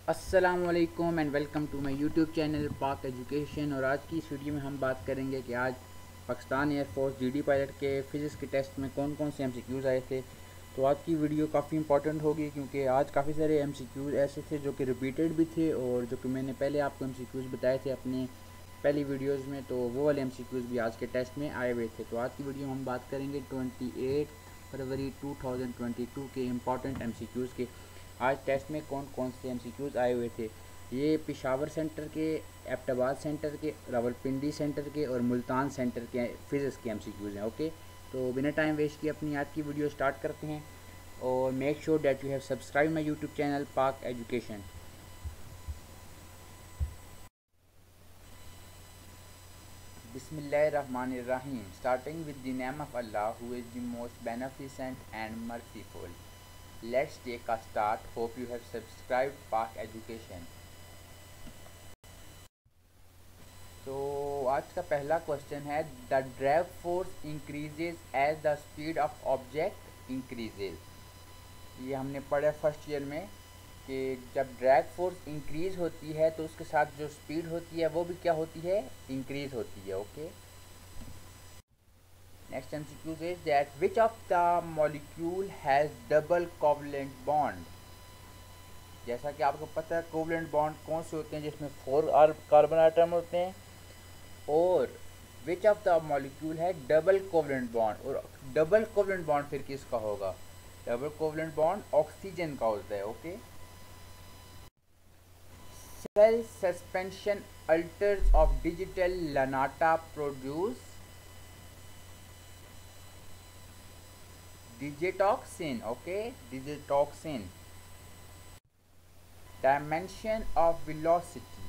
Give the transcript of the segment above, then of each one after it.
अस्सलामुअलैकुम and welcome to my YouTube channel Pak education. और आज की इस वीडियो में हम बात करेंगे कि आज पाकिस्तान एयरफोर्स जीडी पायलट के फ़िज़िक्स के टेस्ट में कौन कौन से एमसीक्यूज़ आए थे। तो आज की वीडियो काफ़ी इंपॉर्टेंट होगी क्योंकि आज काफ़ी सारे एमसीक्यूज़ ऐसे थे जो कि रिपीटेड भी थे और जो कि मैंने पहले आपको एमसीक्यूज़ बताए थे अपने पहली वीडियोज़ में, तो वो वाले एमसीक्यूज़ भी आज के टेस्ट में आए हुए थे। तो आज की वीडियो में हम बात करेंगे 28 फरवरी 2022 के इम्पॉर्टेंट एमसीक्यूज़ के। आज टेस्ट में कौन कौन से एमसीक्यूज़ आए हुए थे। ये पेशावर सेंटर के, एबटाबाद सेंटर के, रावलपिंडी सेंटर के और मुल्तान सेंटर के फ़िज़िक्स के एमसीक्यूज़ हैं। ओके, तो बिना टाइम वेस्ट किए अपनी आज की वीडियो स्टार्ट करते हैं। और make sure that you have subscribe my YouTube channel Pak education. बिस्मिल्लाहिर्रहमानिर्रहीम। Starting with the name of Allah who is the most beneficent and merciful. Let's take a start. Hope you have subscribed Park Education. तो आज का पहला question है the drag force increases as the speed of object increases. ये हमने पढ़ा first year में कि जब ड्रैग फोर्स इंक्रीज होती है तो उसके साथ जो स्पीड होती है वो भी क्या होती है, इंक्रीज होती है। Okay, next MCQ is that which of the molecule has double covalent bond। जैसा कि आपको पता है कोवलेंट बॉन्ड कौन से होते हैं जिसमें 4 कार्बन आइटम होते हैं, और विच ऑफ द मॉलिक्यूल है डबल कोवलेंट बॉन्ड। और डबल कोवलेंट बॉन्ड फिर किसका होगा, डबल कोवलेंट बॉन्ड ऑक्सीजन का होता है। Okay, cell suspension alters of digital lanata produce digitoxin. Okay, digitoxin. Dimension of velocity,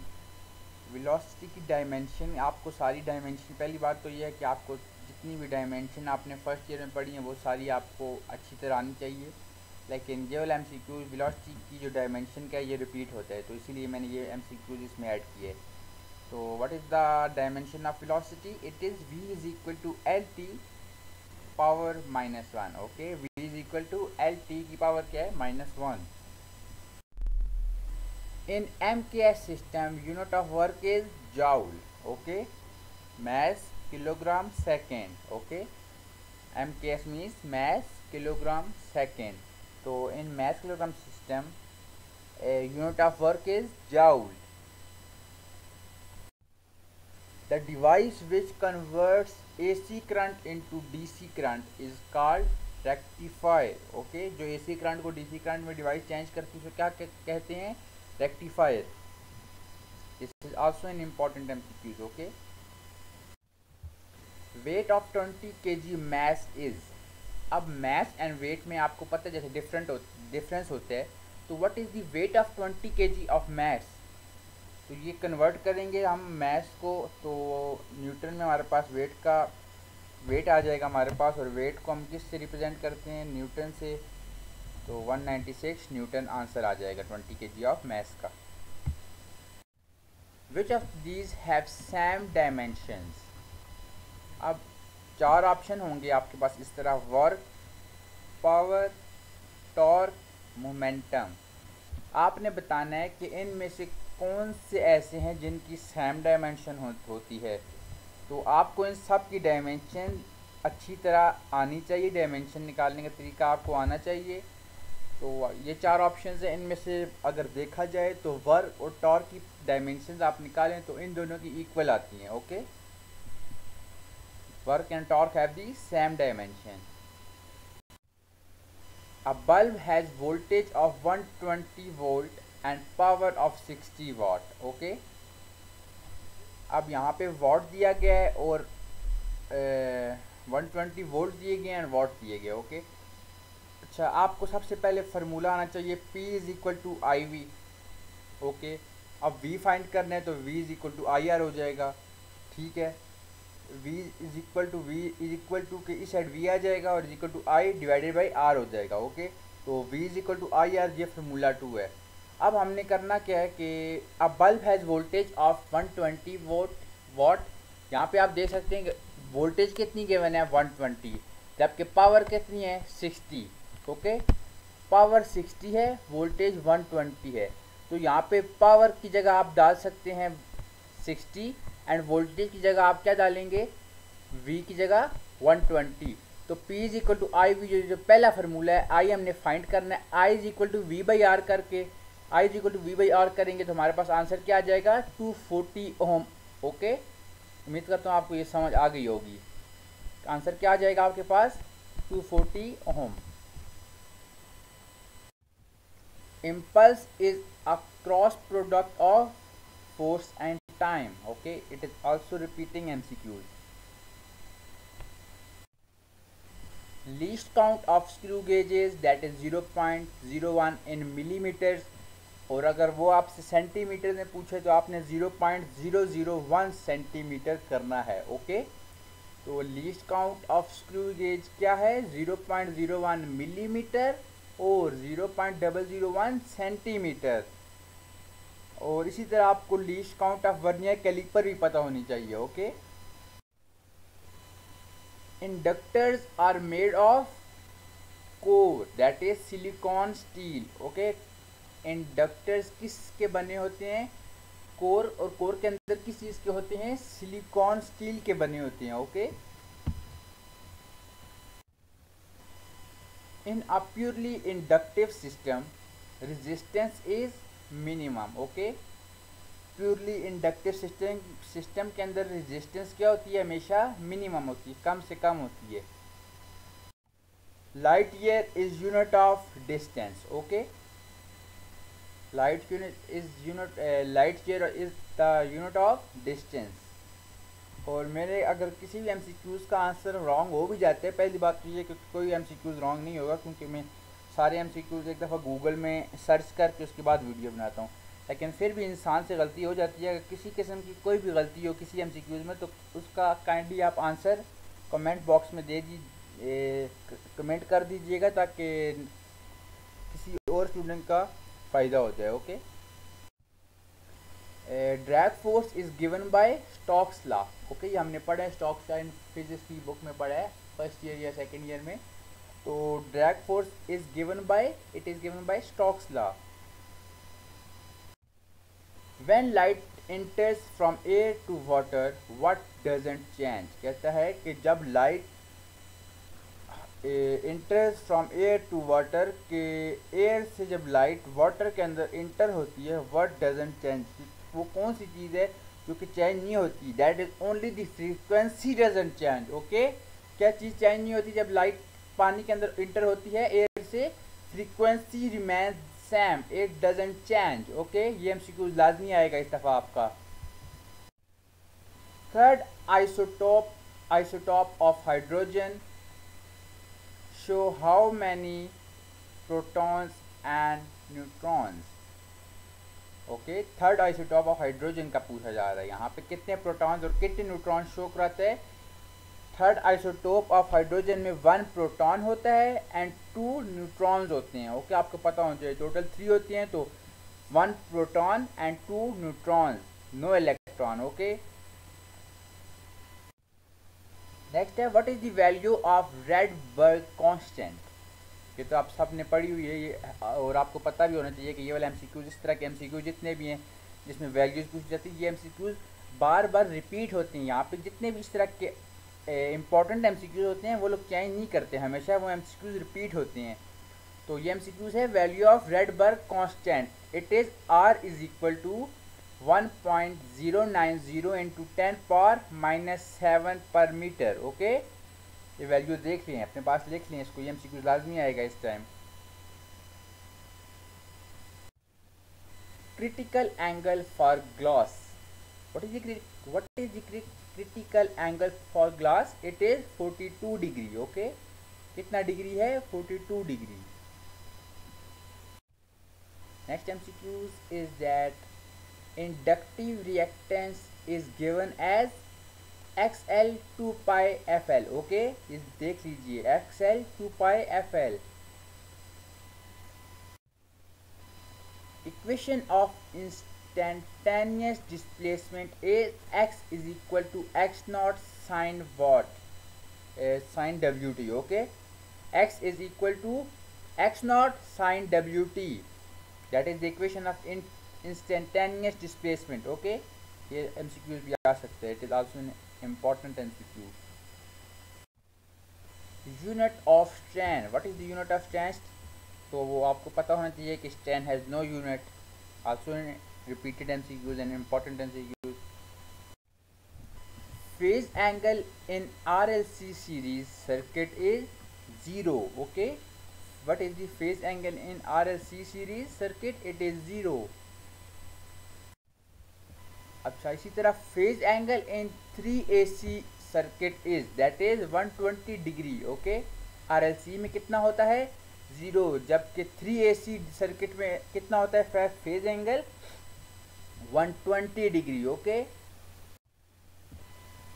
velocity की डायमेंशन, आपको सारी डायमेंशन, पहली बात तो ये है कि आपको जितनी भी डायमेंशन आपने फर्स्ट ईयर में पढ़ी हैं वो सारी आपको अच्छी तरह आनी चाहिए। लेकिन ये वाला एमसीक्यू वेलोसिटी की जो डायमेंशन का है ये रिपीट होता है, तो इसीलिए मैंने ये एमसीक्यूज इसमें ऐड किए। तो what is the dimension of velocity, it is v is equal to L T power -1। Okay, v is equal to L T की पावर क्या है, -1। In MKS system, unit of work is joule. Okay, mass kilogram second. Okay, MKS means mass kilogram second. So in mass kilogram system, a unit of work is joule. The device which converts AC current into DC current is called rectifier. Okay, जो AC current को DC current में device change करती है उसे क्या कहते हैं, rectifier. This is also an important MCQ. Okay, weight of 20 kg mass is। अब mass and weight में आपको पता है जैसे डिफरेंस होता है, तो what is the weight of 20 kg of mass। तो ये कन्वर्ट करेंगे हम mass को, तो न्यूटन में हमारे पास वेट आ जाएगा हमारे पास, और वेट को हम किस से रिप्रेजेंट करते हैं, न्यूटन से। तो 196 न्यूटन आंसर आ जाएगा 20 kg ऑफ मैस का। Which of these have same dimensions. अब 4 ऑप्शन होंगे आपके पास इस तरह, वर्क, पावर, टॉर्क, मोमेंटम। आपने बताना है कि इनमें से कौन से ऐसे हैं जिनकी सेम डायमेंशन होती है। तो आपको इन सब की डायमेंशन अच्छी तरह आनी चाहिए, डायमेंशन निकालने का तरीका आपको आना चाहिए। तो ये 4 ऑप्शंस हैं, इनमें से अगर देखा जाए तो वर्क और टॉर्क की डायमेंशंस आप निकालें तो इन दोनों की इक्वल आती हैं। Okay, work and torque have the same dimension. A bulb has voltage of 120 volt and power of 60 watt. Okay, अब यहाँ पे वॉट दिया गया है और 120 वोल्ट दिए गए एंड वाट दिए गए। ओके, अच्छा, आपको सबसे पहले फार्मूला आना चाहिए P is equal to I V. Okay, अब V फाइंड करना है तो V is equal to I R हो जाएगा। ठीक है, V इज़ इक्वल टू के इस साइड V आ जाएगा और is equal to I divided by R हो जाएगा। ओके, तो V is equal to I R, ये फार्मूला 2 है। अब हमने करना क्या है कि अब bulb has voltage of 120 watt. यहाँ पे आप देख सकते हैं वोल्टेज कितनी गिवन है, 120, जबकि पावर कितनी है, 60। ओके, पावर 60 है, वोल्टेज 120 है। तो यहाँ पे पावर की जगह आप डाल सकते हैं 60 एंड वोल्टेज की जगह आप क्या डालेंगे, V की जगह 120। तो P is equal to I V, जो पहला फार्मूला है, I हमने फाइंड करना है, I is equal to V by R करके, I is equal to V by R करेंगे तो हमारे पास आंसर क्या आ जाएगा, 240 ओम। ओके, उम्मीद करता हूँ आपको ये समझ आ गई होगी। आंसर क्या आ जाएगा आपके पास, 240 ओम। Impulse is a cross product of force and time. Okay, it is also repeating MCQs. Least count of screw gauges, that is 0.01 in millimeters, और अगर वो आपसे सेंटीमीटर में पूछे तो आपने 0.001 सेंटीमीटर करना है। ओके, तो least count of screw gauge क्या है, 0.01 मिलीमीटर और 0.001 सेंटीमीटर। और इसी तरह आपको least count of vernier calliper भी पता होनी चाहिए। Okay, inductors are made of core, that is silicon steel. Okay, inductors किसके बने होते हैं, कोर, और कोर के अंदर किस चीज़ के होते हैं, सिलिकॉन स्टील के बने होते हैं। Okay, in a purely inductive system resistance is minimum। Okay, purely inductive system के अंदर रेजिस्टेंस क्या होती है, हमेशा मिनिमम होती है, कम से कम होती है। Light year is unit of distance. Okay, light year is the unit of distance. और मेरे अगर किसी भी MCQs का आंसर रॉन्ग हो भी जाते हैं, पहली बात तो ये कि कोई MCQs रॉन्ग नहीं होगा, क्योंकि मैं सारे MCQs एक दफ़ा गूगल में सर्च करके उसके बाद वीडियो बनाता हूँ। लेकिन फिर भी इंसान से गलती हो जाती है, अगर किसी किस्म की कोई भी गलती हो किसी MCQs में, तो उसका काइंडली आप आंसर कमेंट बॉक्स में कमेंट कर दीजिएगा, ताकि किसी और स्टूडेंट का फ़ायदा हो जाए। Okay, drag force is given by Stokes law. Okay, ये हमने पढ़ा है, स्टोक्स लॉ इन फिजिक्स की बुक में पढ़ा है, फर्स्ट ईयर या सेकेंड ईयर में। तो drag force is given by Stokes law. When light enters from air to water what doesn't change. कहता है कि जब light enters from air to water, के एयर से जब लाइट वाटर के अंदर इंटर होती है, व्हाट डजंट चेंज, वो कौन सी चीज़ है जो कि चेंज नहीं होती, that is only the frequency doesn't change. Okay, क्या चीज़ चेंज नहीं होती जब लाइट पानी के अंदर इंटर होती है एयर से, frequency remains same, it doesn't change. Okay, ये MCQ लाजमी आएगा इस दफ़ा आपका। Third isotope of hydrogen show how many protons and neutrons। Okay, third isotope of hydrogen का पूछा जा रहा है, यहाँ पे कितने प्रोटॉन्स और कितने न्यूट्रॉन शो कराते हैं। थर्ड आइसोटोप ऑफ हाइड्रोजन में 1 प्रोटॉन होता है एंड 2 न्यूट्रॉन्स होते हैं। ओके, आपको पता होना चाहिए, टोटल 3 होती हैं, तो 1 proton and 2 neutrons, no electron. Okay, next है what is the value of Rydberg constant. ये तो आप सब ने पढ़ी हुई है ये, और आपको पता भी होना चाहिए कि ये वाले MCQs, इस तरह के MCQ जितने भी हैं जिसमें वैल्यूज पूछी जाती है, ये MCQs बार बार रिपीट होती हैं। यहाँ पे जितने भी इस तरह के इंपॉर्टेंट MCQs होते हैं वो लोग चेंज नहीं करते, हमेशा वो MCQs रिपीट होते हैं। तो ये MCQs है value of Rydberg constant, it is R is equal to 1.090 into 10⁻⁻7 per metre. Okay, ये वैल्यू देख लें, अपने पास लिख लें इसको, ये MCQ लाजमी आएगा इस time. Critical angle for glass, what is the critical angle for glass, it is 42 degree. Okay, कितना डिग्री है, 42 degree. Next MCQ is that inductive reactance is given as XL 2 pi FL। Okay, इस देख लीजिए, XL 2 pi FL। Equation of instantaneous displacement is x is equal to x naught sin what, sin WT। ओके, x is equal to x naught sin WT। That is the equation of instantaneous displacement. Okay, ये MCQs भी आ सकते हैं, it is also an important MCQ. Unit of strain, what is the unit of strain? तो वो आपको पता होना चाहिए कि strain has no unit, also repeated MCQs and important MCQs. phase angle in RLC series circuit is 0. Okay, what is the phase angle in RLC series circuit? It is 0. अच्छा, इसी तरह phase angle in 3AC circuit is, that is 120 degree. Okay, RLC में कितना होता है? 0, जबकि 3AC circuit में कितना होता है फेज एंगल? 120 डिग्री। ओके,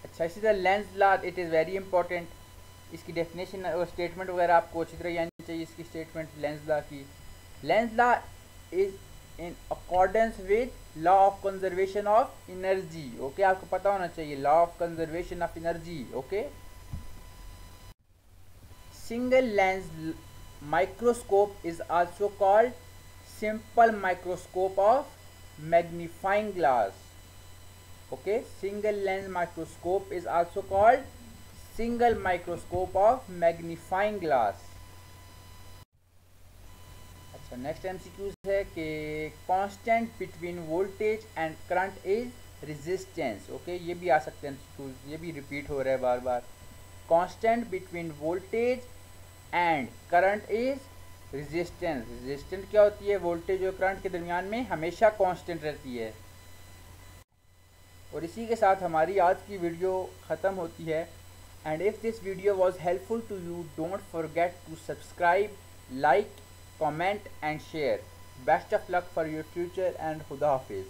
अच्छा, इसी तरह Lenz law, it is very important. इसकी डेफिनेशन और स्टेटमेंट वगैरह आपको अच्छी तरह यानी चाहिए इसकी स्टेटमेंट लेंस लॉ की। Lenz law is in accordance with law of conservation of energy. Okay, आपको पता होना चाहिए law of conservation of energy. Okay, single lens microscope is also called simple microscope of magnifying glass. Okay, single lens microscope is also called single microscope of magnifying glass. अच्छा, next MCQs है कि constant between voltage and current is resistance. Okay, ये भी आ सकते हैं MCQs, ये भी रिपीट हो रहा है बार बार। Constant between voltage and current is resistance. Resistance क्या होती है? वोल्टेज और करंट के दरमियान में हमेशा कांस्टेंट रहती है। और इसी के साथ हमारी आज की वीडियो ख़त्म होती है। And if this video was helpful to you, don't forget to subscribe, like, comment and share. Best of luck for your future एंड खुदा हाफिज़।